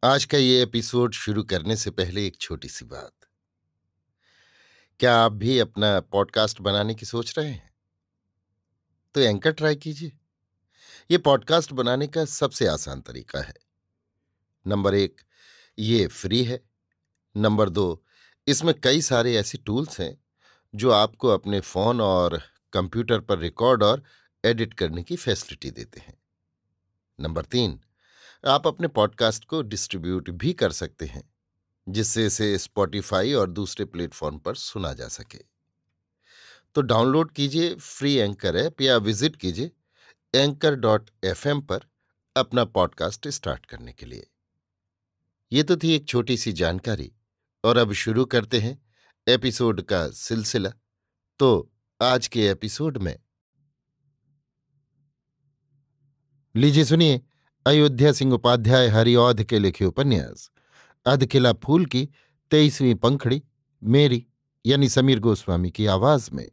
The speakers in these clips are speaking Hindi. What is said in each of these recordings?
आज का ये एपिसोड शुरू करने से पहले एक छोटी सी बात। क्या आप भी अपना पॉडकास्ट बनाने की सोच रहे हैं? तो एंकर ट्राई कीजिए। ये पॉडकास्ट बनाने का सबसे आसान तरीका है। नंबर 1, ये फ्री है। नंबर 2, इसमें कई सारे ऐसे टूल्स हैं जो आपको अपने फोन और कंप्यूटर पर रिकॉर्ड और एडिट करने की फैसिलिटी देते हैं। नंबर 3, आप अपने पॉडकास्ट को डिस्ट्रीब्यूट भी कर सकते हैं, जिससे इसे स्पॉटिफाई और दूसरे प्लेटफॉर्म पर सुना जा सके। तो डाउनलोड कीजिए फ्री एंकर ऐप या विजिट कीजिए anchor.fm पर अपना पॉडकास्ट स्टार्ट करने के लिए। ये तो थी एक छोटी सी जानकारी, और अब शुरू करते हैं एपिसोड का सिलसिला। तो आज के एपिसोड में लीजिए सुनिए अयोध्या सिंह उपाध्याय हरिऔध के लिखे उपन्यास अधखिला फूल की 23वीं पंखड़ी, मेरी यानी समीर गोस्वामी की आवाज में।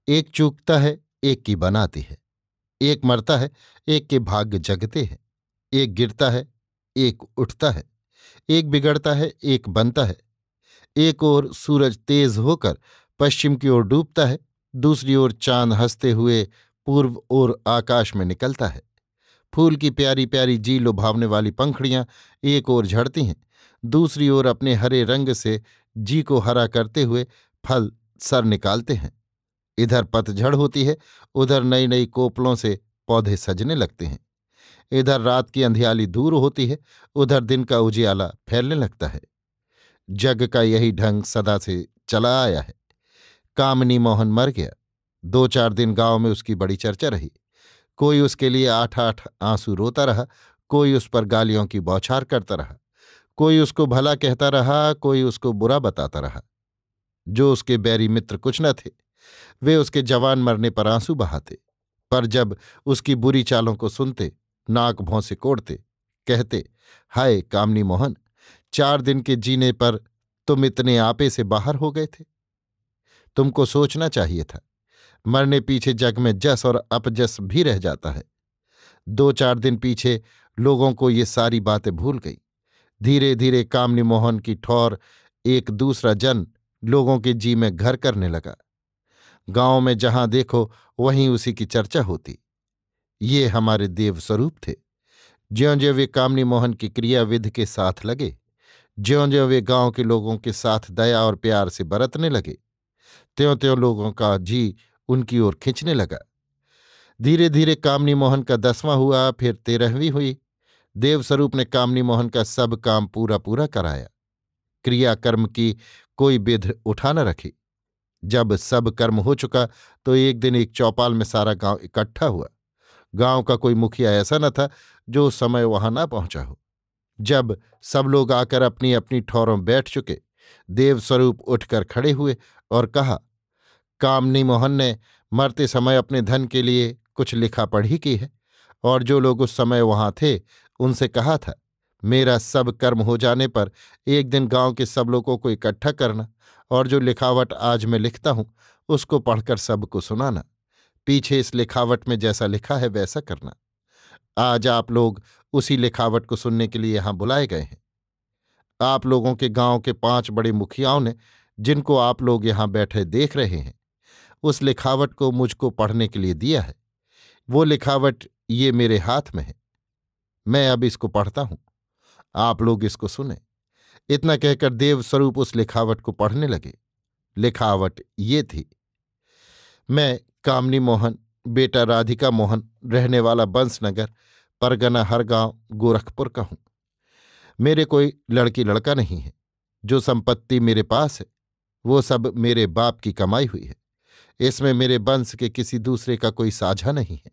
एक चूकता है, एक की बनाती है। एक मरता है, एक के भाग्य जगते हैं। एक गिरता है, एक उठता है। एक बिगड़ता है, एक बनता है। एक ओर सूरज तेज होकर पश्चिम की ओर डूबता है, दूसरी ओर चांद हंसते हुए पूर्व ओर आकाश में निकलता है। फूल की प्यारी प्यारी जी लुभावने वाली पंखड़ियां एक ओर झड़ती हैं, दूसरी ओर अपने हरे रंग से जी को हरा करते हुए फल सर निकालते हैं। इधर पतझड़ होती है, उधर नई नई कोपलों से पौधे सजने लगते हैं। इधर रात की अंधियाली दूर होती है, उधर दिन का उजियाला फैलने लगता है। जग का यही ढंग सदा से चला आया है। कामिनी मोहन मर गया। 2-4 दिन गांव में उसकी बड़ी चर्चा रही। कोई उसके लिए 8-8 आंसू रोता रहा, कोई उस पर गालियों की बौछार करता रहा, कोई उसको भला कहता रहा, कोई उसको बुरा बताता रहा। जो उसके बैरी मित्र कुछ न थे, वे उसके जवान मरने पर आंसू बहाते, पर जब उसकी बुरी चालों को सुनते, नाक भौं से कोड़ते, कहते, हाय कामनी मोहन, 4 दिन के जीने पर तुम इतने आपे से बाहर हो गए थे। तुमको सोचना चाहिए था। मरने पीछे जग में जस और अपजस भी रह जाता है। 2-4 दिन पीछे लोगों को ये सारी बातें भूल गई। धीरे धीरे कामनी मोहन की ठौर एक दूसरा जन लोगों के जी में घर करने लगा। गांव में जहां देखो वहीं उसी की चर्चा होती। ये हमारे देव स्वरूप थे। ज्यों ज्यों वे कामनी मोहन की क्रियाविधि के साथ लगे, ज्यों ज्यों वे गांव के लोगों के साथ दया और प्यार से बरतने लगे, त्यों त्यों लोगों का जी उनकी ओर खिंचने लगा। धीरे धीरे कामनी मोहन का 10वां हुआ, फिर 13वीं हुई। देवस्वरूप ने कामनी मोहन का सब काम पूरा पूरा कराया। क्रियाकर्म की कोई बिध उठा न रखी। जब सब कर्म हो चुका तो एक दिन एक चौपाल में सारा गांव इकट्ठा हुआ। गांव का कोई मुखिया ऐसा न था जो उस समय वहां ना पहुंचा हो। जब सब लोग आकर अपनी अपनी ठौरों बैठ चुके, देवस्वरूप उठकर खड़े हुए और कहा, कामनी मोहन ने मरते समय अपने धन के लिए कुछ लिखा पढ़ी की है, और जो लोग उस समय वहां थे उनसे कहा था, मेरा सब कर्म हो जाने पर एक दिन गांव के सब लोगों को इकट्ठा करना, और जो लिखावट आज मैं लिखता हूं उसको पढ़कर सबको सुनाना। पीछे इस लिखावट में जैसा लिखा है वैसा करना। आज आप लोग उसी लिखावट को सुनने के लिए यहां बुलाए गए हैं। आप लोगों के गांव के 5 बड़े मुखियाओं ने, जिनको आप लोग यहां बैठे देख रहे हैं, उस लिखावट को मुझको पढ़ने के लिए दिया है। वो लिखावट ये मेरे हाथ में है। मैं अब इसको पढ़ता हूं, आप लोग इसको सुने। इतना कहकर देवस्वरूप उस लिखावट को पढ़ने लगे। लिखावट ये थी, मैं कामनी मोहन, बेटा राधिका मोहन, रहने वाला बंसनगर, परगना हरगांव, गोरखपुर का हूं। मेरे कोई लड़की लड़का नहीं है। जो संपत्ति मेरे पास है वो सब मेरे बाप की कमाई हुई है। इसमें मेरे वंश के किसी दूसरे का कोई साझा नहीं है।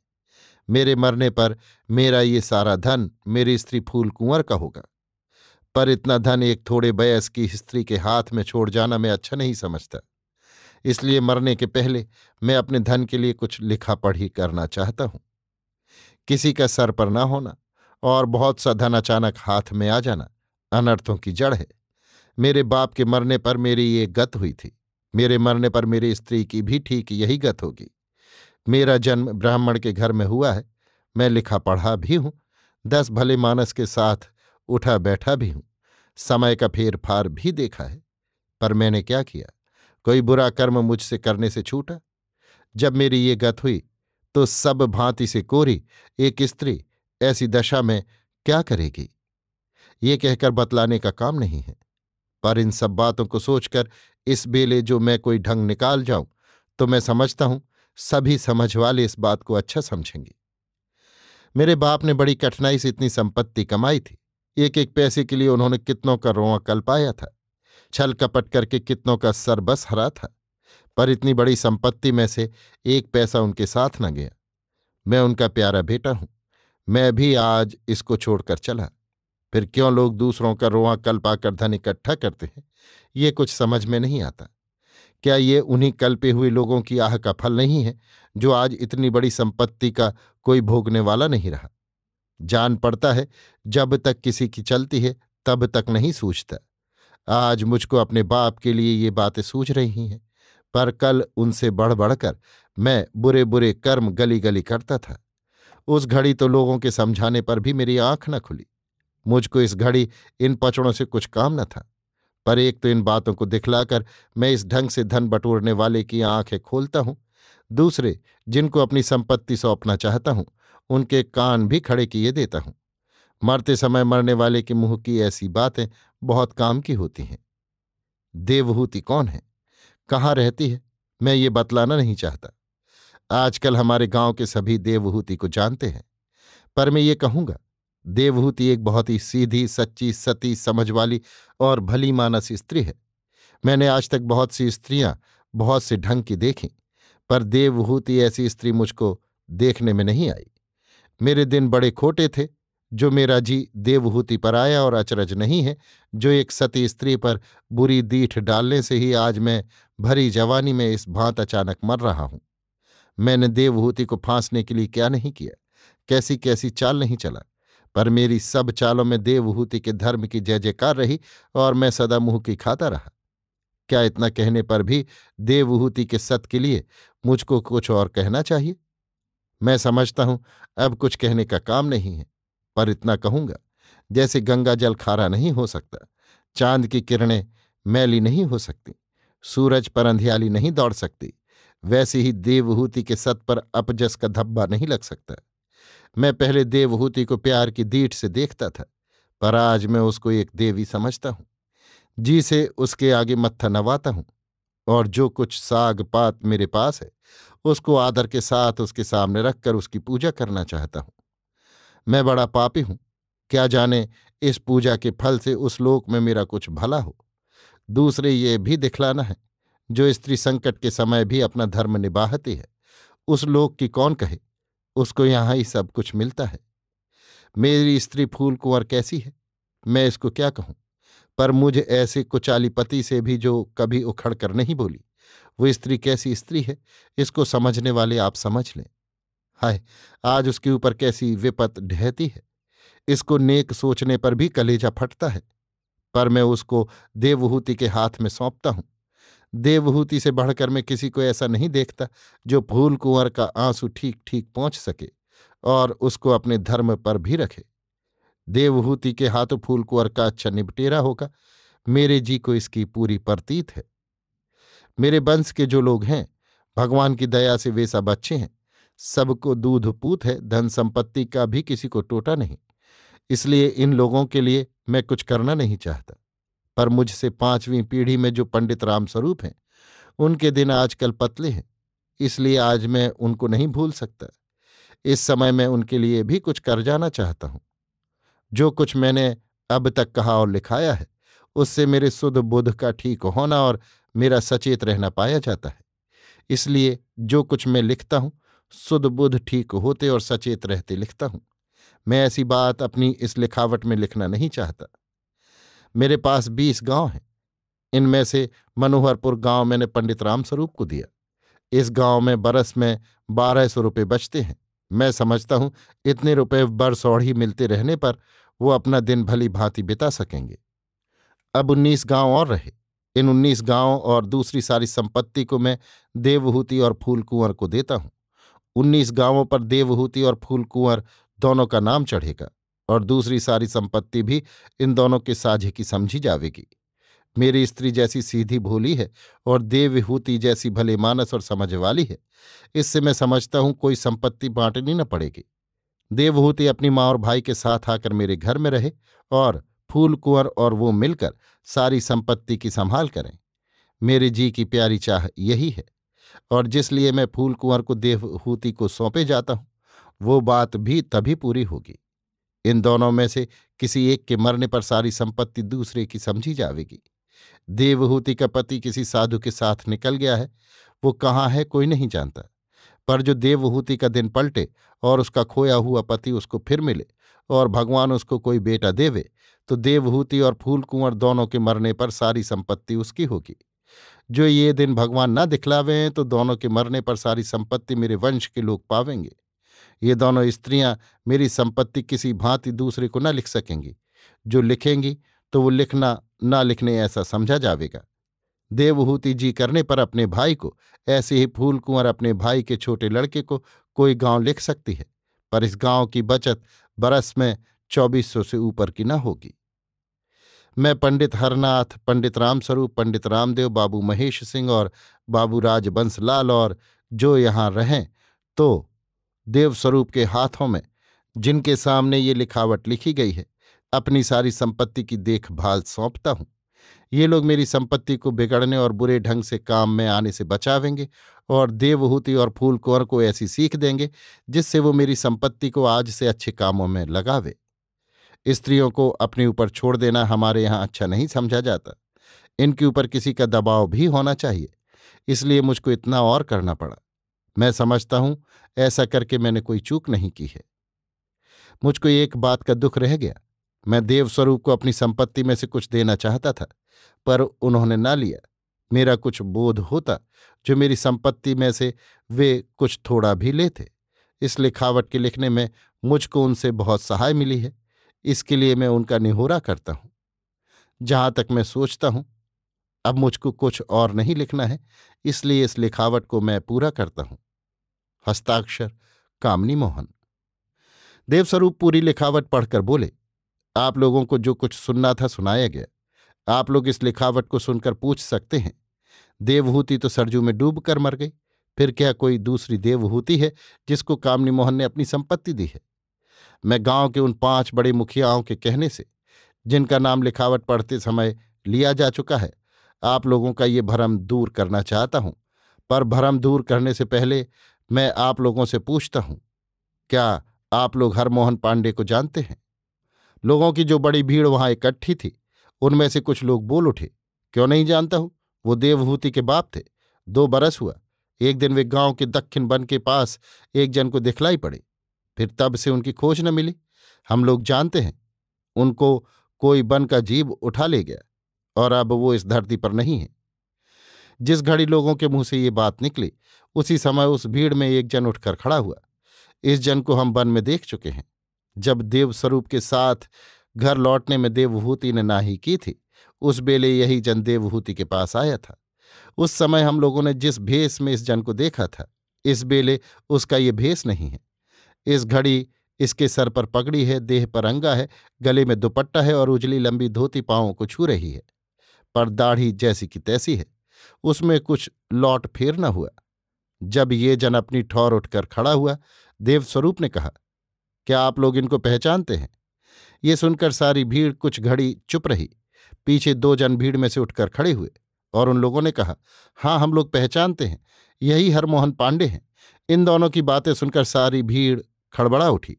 मेरे मरने पर मेरा ये सारा धन मेरी स्त्री फूल कुंवर का होगा। पर इतना धन एक थोड़े वयस की स्त्री के हाथ में छोड़ जाना मैं अच्छा नहीं समझता। इसलिए मरने के पहले मैं अपने धन के लिए कुछ लिखा पढ़ी करना चाहता हूं। किसी का सर पर ना होना और बहुत सा धन अचानक हाथ में आ जाना अनर्थों की जड़ है। मेरे बाप के मरने पर मेरी ये गत हुई थी। मेरे मरने पर मेरी स्त्री की भी ठीक यही गत होगी। मेरा जन्म ब्राह्मण के घर में हुआ है। मैं लिखा पढ़ा भी हूं। 10 भले मानस के साथ उठा बैठा भी हूं, समय का फेर फार भी देखा है। पर मैंने क्या किया? कोई बुरा कर्म मुझसे करने से छूटा? जब मेरी ये गत हुई तो सब भांति से कोरी एक स्त्री ऐसी दशा में क्या करेगी, ये कहकर बतलाने का काम नहीं है। पर इन सब बातों को सोचकर इस बेले जो मैं कोई ढंग निकाल जाऊं तो मैं समझता हूं सभी समझ वाले इस बात को अच्छा समझेंगे। मेरे बाप ने बड़ी कठिनाई से इतनी संपत्ति कमाई थी। एक एक पैसे के लिए उन्होंने कितनों का रोंवा कल्पाया था, छल कपट करके कितनों का सरबस हरा था। पर इतनी बड़ी संपत्ति में से एक पैसा उनके साथ न गया। मैं उनका प्यारा बेटा हूं, मैं भी आज इसको छोड़कर चला। फिर क्यों लोग दूसरों का रोंवा कल्पाकर धन इकट्ठा करते हैं, ये कुछ समझ में नहीं आता। क्या ये उन्हीं कल्पे हुए लोगों की आह का फल नहीं है जो आज इतनी बड़ी संपत्ति का कोई भोगने वाला नहीं रहा? जान पड़ता है जब तक किसी की चलती है तब तक नहीं सूझता। आज मुझको अपने बाप के लिए ये बातें सूझ रही हैं, पर कल उनसे बढ़ बढ़कर मैं बुरे बुरे कर्म गली गली करता था। उस घड़ी तो लोगों के समझाने पर भी मेरी आंख न खुली। मुझको इस घड़ी इन पचड़ों से कुछ काम न था। पर एक तो इन बातों को दिखलाकर मैं इस ढंग से धन बटोरने वाले की आंखें खोलता हूं, दूसरे जिनको अपनी संपत्ति सौंपना चाहता हूं उनके कान भी खड़े किए देता हूं। मरते समय मरने वाले के मुंह की ऐसी बातें बहुत काम की होती हैं। देवहूति कौन है, कहाँ रहती है, मैं ये बतलाना नहीं चाहता। आजकल हमारे गांव के सभी देवहूति को जानते हैं। पर मैं ये कहूंगा, देवहूति एक बहुत ही सीधी सच्ची सती समझ वाली और भली मानस स्त्री है। मैंने आज तक बहुत सी स्त्रियां बहुत से ढंग की देखी, पर देवहूति ऐसी स्त्री मुझको देखने में नहीं आई। मेरे दिन बड़े खोटे थे जो मेरा जी देवहूति पर आया, और अचरज नहीं है जो एक सती स्त्री पर बुरी दीठ डालने से ही आज मैं भरी जवानी में इस भांत अचानक मर रहा हूं। मैंने देवहूति को फांसने के लिए क्या नहीं किया, कैसी कैसी चाल नहीं चला, पर मेरी सब चालों में देवहूति के धर्म की जय जयकार रही और मैं सदा मुंह की खाता रहा। क्या इतना कहने पर भी देवहूति के सत के लिए मुझको कुछ और कहना चाहिए? मैं समझता हूं अब कुछ कहने का काम नहीं है, पर इतना कहूंगा, जैसे गंगा जल खारा नहीं हो सकता, चांद की किरणें मैली नहीं हो सकती, सूरज पर अंधियाली नहीं दौड़ सकती, वैसे ही देवहूति के सत पर अपजस का धब्बा नहीं लग सकता। मैं पहले देवहूति को प्यार की दीठ से देखता था, पर आज मैं उसको एक देवी समझता हूं, जी से उसके आगे मत्था नवाता हूं, और जो कुछ साग पात मेरे पास है उसको आदर के साथ उसके सामने रखकर उसकी पूजा करना चाहता हूं। मैं बड़ा पापी हूं, क्या जाने इस पूजा के फल से उस लोक में मेरा कुछ भला हो। दूसरे ये भी दिखलाना है, जो स्त्री संकट के समय भी अपना धर्म निभाती है उस लोक की कौन कहे, उसको यहाँ ही सब कुछ मिलता है। मेरी स्त्री फूल कुंवर कैसी है, मैं इसको क्या कहूं, पर मुझ ऐसे कुचाली पति से भी जो कभी उखड़ कर नहीं बोली, वो स्त्री कैसी स्त्री है, इसको समझने वाले आप समझ लें। हाय, आज उसके ऊपर कैसी विपत ढहती है, इसको नेक सोचने पर भी कलेजा फटता है। पर मैं उसको देवहूति के हाथ में सौंपता हूं। देवहूति से बढ़कर मैं किसी को ऐसा नहीं देखता जो फूल कुंवर का आंसू ठीक ठीक पहुंच सके और उसको अपने धर्म पर भी रखे। देवहूति के हाथों फूल कुंवर का अच्छा निपटेरा होगा, मेरे जी को इसकी पूरी प्रतीत है। मेरे वंश के जो लोग हैं, भगवान की दया से वे सब अच्छे हैं, सबको दूध पूत है, धन संपत्ति का भी किसी को टोटा नहीं। इसलिए इन लोगों के लिए मैं कुछ करना नहीं चाहता। पर मुझसे 5वीं पीढ़ी में जो पंडित रामस्वरूप हैं, उनके दिन आजकल पतले हैं, इसलिए आज मैं उनको नहीं भूल सकता। इस समय मैं उनके लिए भी कुछ कर जाना चाहता हूं। जो कुछ मैंने अब तक कहा और लिखाया है उससे मेरे सुध बुध का ठीक होना और मेरा सचेत रहना पाया जाता है। इसलिए जो कुछ मैं लिखता हूं सुध बुध ठीक होते और सचेत रहते लिखता हूं। मैं ऐसी बात अपनी इस लिखावट में लिखना नहीं चाहता। मेरे पास 20 गांव हैं, इनमें से मनोहरपुर गांव मैंने पंडित रामस्वरूप को दिया। इस गांव में बरस में 1200 रुपये बचते हैं। मैं समझता हूं इतने रुपये बरसौड़ी मिलते रहने पर वो अपना दिन भली भांति बिता सकेंगे। अब 19 गांव और रहे। इन 19 गांव और दूसरी सारी संपत्ति को मैं देवहूति और फूल कुंवर को देता हूं। 19 गांवों पर देवहूति और फूल कुंवर दोनों का नाम चढ़ेगा। और दूसरी सारी संपत्ति भी इन दोनों के साझे की समझी जावेगी। मेरी स्त्री जैसी सीधी भोली है और देवहूति जैसी भले मानस और समझ वाली है, इससे मैं समझता हूं कोई संपत्ति बांटनी न पड़ेगी। देवहूति अपनी माँ और भाई के साथ आकर मेरे घर में रहे और फूल कुंवर और वो मिलकर सारी संपत्ति की संभाल करें। मेरे जी की प्यारी चाह यही है, और जिसलिए मैं फूल कुंवर को देवहूति को सौंपे जाता हूं, वो बात भी तभी पूरी होगी। इन दोनों में से किसी एक के मरने पर सारी संपत्ति दूसरे की समझी जावेगी। देवहूति का पति किसी साधु के साथ निकल गया है, वो कहाँ है कोई नहीं जानता, पर जो देवहूति का दिन पलटे और उसका खोया हुआ पति उसको फिर मिले और भगवान उसको कोई बेटा देवे, तो देवहूति और फूल कुंवर दोनों के मरने पर सारी संपत्ति उसकी होगी। जो ये दिन भगवान न दिखलावें तो दोनों के मरने पर सारी संपत्ति मेरे वंश के लोग पावेंगे। ये दोनों स्त्रियां मेरी संपत्ति किसी भांति दूसरे को न लिख सकेंगी। जो लिखेंगी तो वो लिखना ना लिखने ऐसा समझा जावेगा। देवहूति जी करने पर अपने भाई को, ऐसे ही फूल कुंवर अपने भाई के छोटे लड़के को कोई गांव लिख सकती है, पर इस गांव की बचत बरस में 2400 से ऊपर की न होगी। मैं पंडित हरनाथ, पंडित रामस्वरूप, पंडित रामदेव, बाबू महेश सिंह और बाबू राजबंसलाल और जो यहाँ रहें, तो देवस्वरूप के हाथों में, जिनके सामने ये लिखावट लिखी गई है, अपनी सारी संपत्ति की देखभाल सौंपता हूं। ये लोग मेरी संपत्ति को बिगड़ने और बुरे ढंग से काम में आने से बचावेंगे और देवहूति और फूल कुंवर को ऐसी सीख देंगे जिससे वो मेरी संपत्ति को आज से अच्छे कामों में लगावे। स्त्रियों को अपने ऊपर छोड़ देना हमारे यहाँ अच्छा नहीं समझा जाता। इनके ऊपर किसी का दबाव भी होना चाहिए, इसलिए मुझको इतना और करना पड़ा। मैं समझता हूं ऐसा करके मैंने कोई चूक नहीं की है। मुझको एक बात का दुख रह गया। मैं देवस्वरूप को अपनी संपत्ति में से कुछ देना चाहता था, पर उन्होंने ना लिया। मेरा कुछ बोध होता जो मेरी संपत्ति में से वे कुछ थोड़ा भी लेते। इस लिखावट के लिखने में मुझको उनसे बहुत सहाय मिली है, इसके लिए मैं उनका निहोरा करता हूं। जहां तक मैं सोचता हूं अब मुझको कुछ और नहीं लिखना है, इसलिए इस लिखावट को मैं पूरा करता हूं। हस्ताक्षर कामनी मोहन। देवस्वरूप पूरी लिखावट पढ़कर बोले, आप लोगों को जो कुछ सुनना था सुनाया गया। आप लोग इस लिखावट को सुनकर पूछ सकते हैं, देवहूति तो सरजू में डूब कर मर गई, फिर क्या कोई दूसरी देवहूति है जिसको कामनी मोहन ने अपनी संपत्ति दी है? मैं गांव के उन 5 बड़े मुखियाओं के कहने से, जिनका नाम लिखावट पढ़ते समय लिया जा चुका है, आप लोगों का ये भ्रम दूर करना चाहता हूं। पर भ्रम दूर करने से पहले मैं आप लोगों से पूछता हूं, क्या आप लोग हरमोहन पांडे को जानते हैं? लोगों की जो बड़ी भीड़ वहां इकट्ठी थी, उनमें से कुछ लोग बोल उठे, क्यों नहीं जानता हूं, वो देवहूति के बाप थे। 2 बरस हुआ, एक दिन वे गांव के दक्षिण वन के पास एक जन को दिखलाई पड़े, फिर तब से उनकी खोज न मिली। हम लोग जानते हैं उनको कोई वन का जीव उठा ले गया और अब वो इस धरती पर नहीं है। जिस घड़ी लोगों के मुंह से ये बात निकली, उसी समय उस भीड़ में एक जन उठकर खड़ा हुआ। इस जन को हम वन में देख चुके हैं। जब देवस्वरूप के साथ घर लौटने में देवहूति ने नाही की थी, उस बेले यही जन देवहूति के पास आया था। उस समय हम लोगों ने जिस भेष में इस जन को देखा था, इस बेले उसका ये भेष नहीं है। इस घड़ी इसके सर पर पगड़ी है, देह पर अंगा है, गले में दुपट्टा है और उजली लंबी धोती पांवों को छू रही है, पर दाढ़ी जैसी की तैसी है, उसमें कुछ लौट फेर न हुआ। जब ये जन अपनी ठौर उठकर खड़ा हुआ, देवस्वरूप ने कहा, क्या आप लोग इनको पहचानते हैं? ये सुनकर सारी भीड़ कुछ घड़ी चुप रही। पीछे 2 जन भीड़ में से उठकर खड़े हुए और उन लोगों ने कहा, हाँ, हम लोग पहचानते हैं, यही हरमोहन पांडे हैं। इन दोनों की बातें सुनकर सारी भीड़ खड़बड़ा उठी।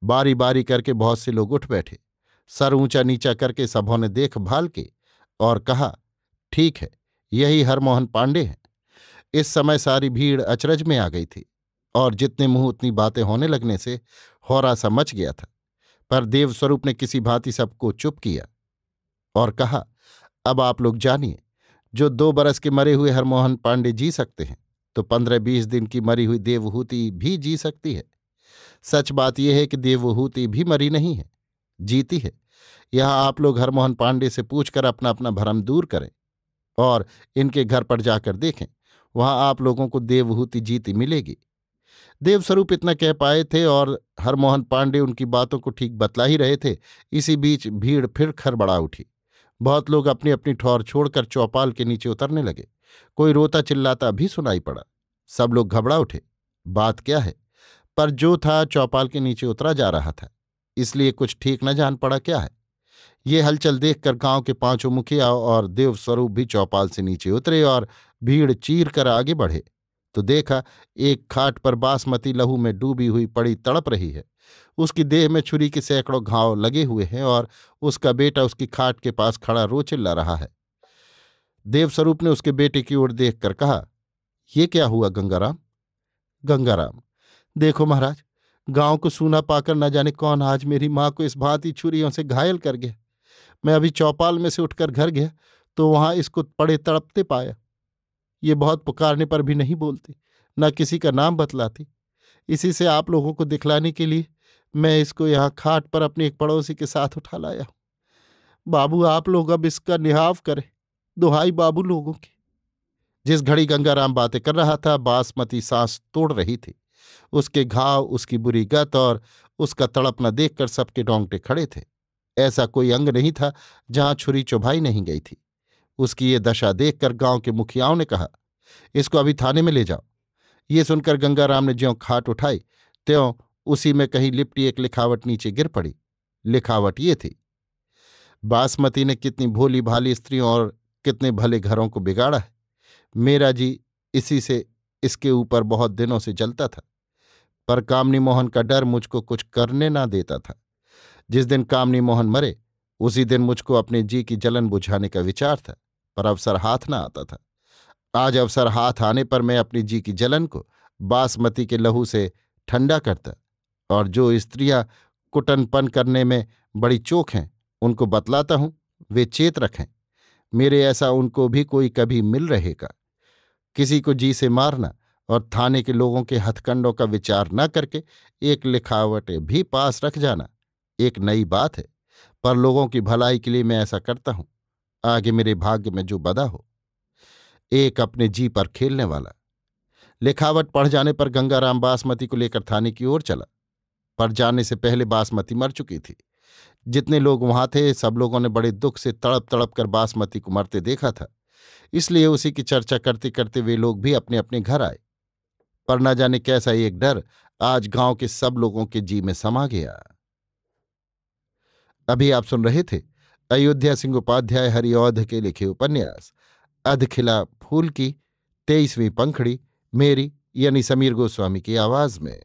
बारी बारी करके बहुत से लोग उठ बैठे। सर ऊंचा नीचा करके सबों ने देखभाल की और कहा, ठीक है, यही हरमोहन पांडे हैं। इस समय सारी भीड़ अचरज में आ गई थी और जितने मुंह उतनी बातें होने लगने से हौरा सा मच गया था। पर देवस्वरूप ने किसी भांति सबको चुप किया और कहा, अब आप लोग जानिए, जो 2 बरस के मरे हुए हरमोहन पांडे जी सकते हैं, तो 15-20 दिन की मरी हुई देवहूति भी जी सकती है। सच बात यह है कि देवहूति भी मरी नहीं है, जीती है। यहां आप लोग हरमोहन पांडे से पूछकर अपना अपना भ्रम दूर करें और इनके घर पर जाकर देखें, वहां आप लोगों को देवहूति जीती मिलेगी। देवस्वरूप इतना कह पाए थे और हरमोहन पांडे उनकी बातों को ठीक बतला ही रहे थे। इसी बीच भीड़ फिर खरबड़ा उठी। बहुत लोग अपनी अपनी ठौर छोड़कर चौपाल के नीचे उतरने लगे। कोई रोता चिल्लाता भी सुनाई पड़ा। सब लोग घबरा उठे, बात क्या है। पर जो था चौपाल के नीचे उतरा जा रहा था, इसलिए कुछ ठीक न जान पड़ा क्या है। ये हलचल देखकर गांव के पांचों मुखिया और देवस्वरूप भी चौपाल से नीचे उतरे और भीड़ चीर कर आगे बढ़े तो देखा एक खाट पर बासमती लहू में डूबी हुई पड़ी तड़प रही है। उसकी देह में छुरी के सैकड़ों घाव लगे हुए हैं और उसका बेटा उसकी खाट के पास खड़ा रो चिल्ला रहा है। देवस्वरूप ने उसके बेटे की ओर देखकर कहा, ये क्या हुआ गंगाराम? गंगाराम, देखो महाराज, गांव को सूना पाकर न जाने कौन आज मेरी मां को इस भांति छुरियों से घायल कर गया। मैं अभी चौपाल में से उठकर घर गया तो वहां इसको पड़े तड़पते पाया। ये बहुत पुकारने पर भी नहीं बोलती, न किसी का नाम बतलाती। इसी से आप लोगों को दिखलाने के लिए मैं इसको यहाँ खाट पर अपने एक पड़ोसी के साथ उठा लाया हूं। बाबू, आप लोग अब इसका निहाव करें, दुहाई बाबू लोगों की। जिस घड़ी गंगाराम बातें कर रहा था, बासमती सांस तोड़ रही थी। उसके घाव, उसकी बुरी गत और उसका तड़पना देखकर सबके रोंगटे खड़े थे। ऐसा कोई अंग नहीं था जहां छुरी चुभाई नहीं गई थी। उसकी ये दशा देखकर गांव के मुखियाओं ने कहा, इसको अभी थाने में ले जाओ। ये सुनकर गंगाराम ने ज्यों खाट उठाई त्यों उसी में कहीं लिपटी एक लिखावट नीचे गिर पड़ी। लिखावट ये थी, बासमती ने कितनी भोली भाली स्त्रियों और कितने भले घरों को बिगाड़ा है। मेरा जी इसी से इसके ऊपर बहुत दिनों से जलता था, पर कामनी मोहन का डर मुझको कुछ करने ना देता था। जिस दिन कामनी मोहन मरे उसी दिन मुझको अपने जी की जलन बुझाने का विचार था, पर अवसर हाथ ना आता था। आज अवसर हाथ आने पर मैं अपनी जी की जलन को बासमती के लहू से ठंडा करता, और जो स्त्रियां कुटनपन करने में बड़ी चोख हैं उनको बतलाता हूं, वे चेत रखें। मेरे ऐसा उनको भी कोई कभी मिल रहेगा। किसी को जी से मारना और थाने के लोगों के हथकंडों का विचार न करके एक लिखावट भी पास रख जाना एक नई बात है, पर लोगों की भलाई के लिए मैं ऐसा करता हूं। आगे मेरे भाग्य में जो बदा हो। एक अपने जी पर खेलने वाला। लिखावट पढ़ जाने पर गंगाराम बासमती को लेकर थाने की ओर चला, पर जाने से पहले बासमती मर चुकी थी। जितने लोग वहां थे सब लोगों ने बड़े दुख से तड़प तड़प कर बासमती को मरते देखा था, इसलिए उसी की चर्चा करते करते वे लोग भी अपने अपने घर आए। पर न जाने कैसा एक डर आज गांव के सब लोगों के जी में समा गया। अभी आप सुन रहे थे अयोध्या सिंह उपाध्याय हरिऔध के लिखे उपन्यास अधखिला फूल की 23वीं पंखड़ी, मेरी यानी समीर गोस्वामी की आवाज में।